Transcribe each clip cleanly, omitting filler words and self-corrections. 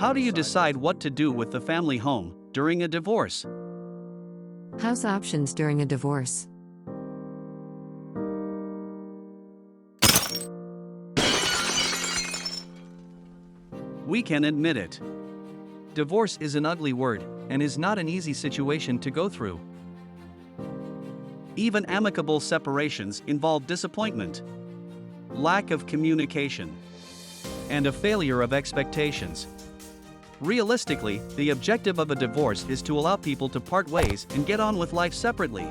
How do you decide what to do with the family home during a divorce? House options during a divorce. We can admit it. Divorce is an ugly word, and is not an easy situation to go through. Even amicable separations involve disappointment, lack of communication, and a failure of expectations. Realistically, the objective of a divorce is to allow people to part ways and get on with life separately.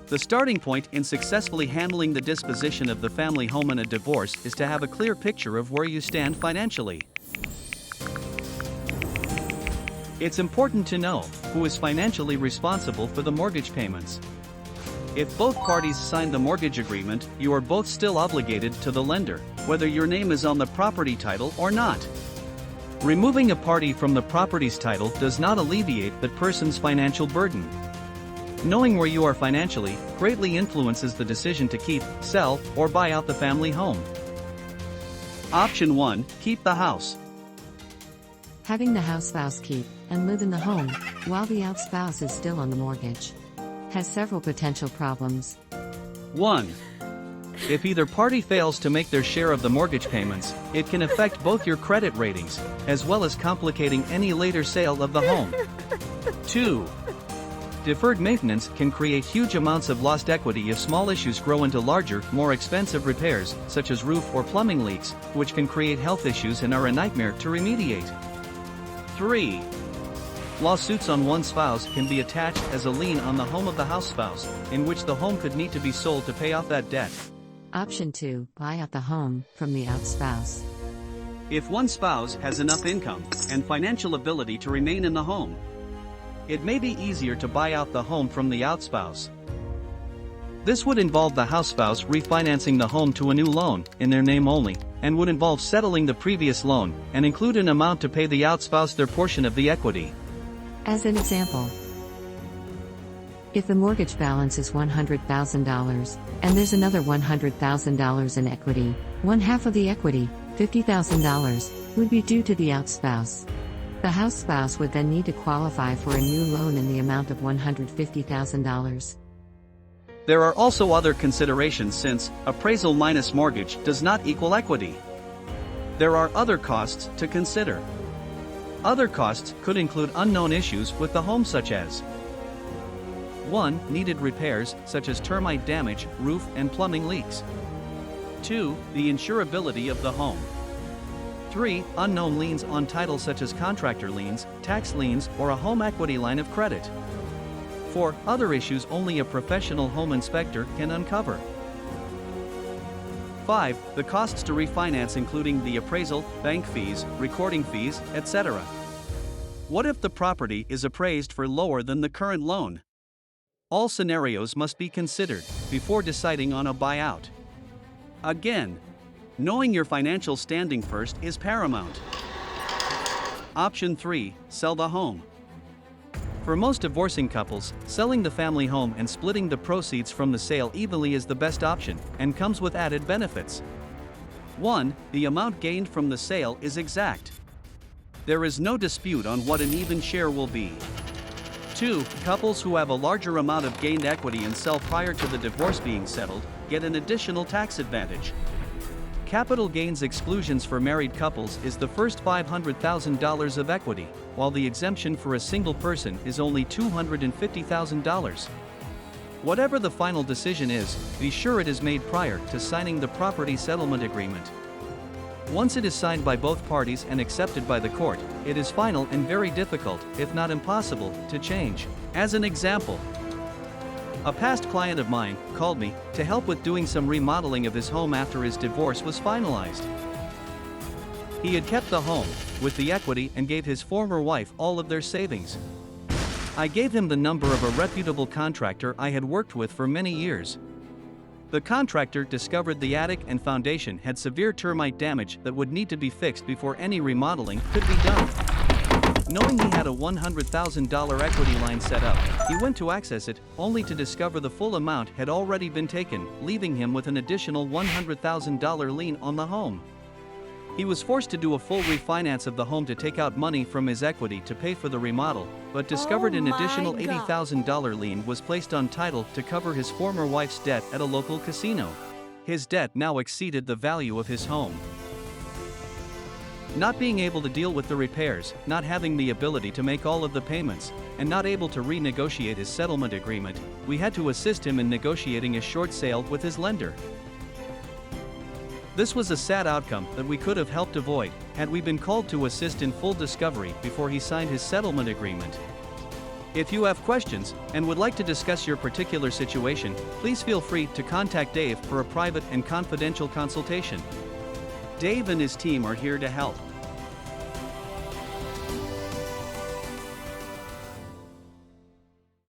The starting point in successfully handling the disposition of the family home in a divorce is to have a clear picture of where you stand financially. It's important to know who is financially responsible for the mortgage payments. If both parties sign the mortgage agreement, you are both still obligated to the lender, whether your name is on the property title or not. Removing a party from the property's title does not alleviate that person's financial burden. Knowing where you are financially greatly influences the decision to keep, sell, or buy out the family home. Option 1. Keep the house. Having the house spouse keep and live in the home while the out spouse is still on the mortgage has several potential problems. 1. If either party fails to make their share of the mortgage payments, it can affect both your credit ratings, as well as complicating any later sale of the home. 2. Deferred maintenance can create huge amounts of lost equity if small issues grow into larger, more expensive repairs, such as roof or plumbing leaks, which can create health issues and are a nightmare to remediate. 3. Lawsuits on one spouse can be attached as a lien on the home of the house spouse, in which the home could need to be sold to pay off that debt. Option 2. Buy out the home from the out spouse. If one spouse has enough income and financial ability to remain in the home, it may be easier to buy out the home from the out spouse. This would involve the house spouse refinancing the home to a new loan, in their name only, and would involve settling the previous loan, and include an amount to pay the out spouse their portion of the equity. As an example, if the mortgage balance is $100,000, and there's another $100,000 in equity, one half of the equity, $50,000, would be due to the out spouse. The house spouse would then need to qualify for a new loan in the amount of $150,000. There are also other considerations since appraisal minus mortgage does not equal equity. There are other costs to consider. Other costs could include unknown issues with the home such as 1. Needed repairs such as termite damage, roof and plumbing leaks. 2. The insurability of the home. 3. Unknown liens on title such as contractor liens, tax liens, or a home equity line of credit. 4. Other issues only a professional home inspector can uncover. 5. The costs to refinance including the appraisal, bank fees, recording fees, etc. What if the property is appraised for lower than the current loan? All scenarios must be considered before deciding on a buyout. Again, knowing your financial standing first is paramount. Option 3. Sell the home. For most divorcing couples, selling the family home and splitting the proceeds from the sale evenly is the best option, and comes with added benefits. 1. The amount gained from the sale is exact. There is no dispute on what an even share will be. 2. Couples who have a larger amount of gained equity and sell prior to the divorce being settled, get an additional tax advantage. Capital gains exclusions for married couples is the first $500,000 of equity, while the exemption for a single person is only $250,000. Whatever the final decision is, be sure it is made prior to signing the property settlement agreement. Once it is signed by both parties and accepted by the court, it is final and very difficult, if not impossible, to change. As an example, a past client of mine called me to help with doing some remodeling of his home after his divorce was finalized. He had kept the home with the equity and gave his former wife all of their savings. I gave him the number of a reputable contractor I had worked with for many years. The contractor discovered the attic and foundation had severe termite damage that would need to be fixed before any remodeling could be done. Knowing he had a $100,000 equity line set up, he went to access it, only to discover the full amount had already been taken, leaving him with an additional $100,000 lien on the home. He was forced to do a full refinance of the home to take out money from his equity to pay for the remodel, but discovered an additional $80,000 lien was placed on title to cover his former wife's debt at a local casino. His debt now exceeded the value of his home. Not being able to deal with the repairs, not having the ability to make all of the payments, and not able to renegotiate his settlement agreement, we had to assist him in negotiating a short sale with his lender. This was a sad outcome that we could have helped avoid had we been called to assist in full discovery before he signed his settlement agreement. If you have questions and would like to discuss your particular situation, please feel free to contact Dave for a private and confidential consultation. Dave and his team are here to help.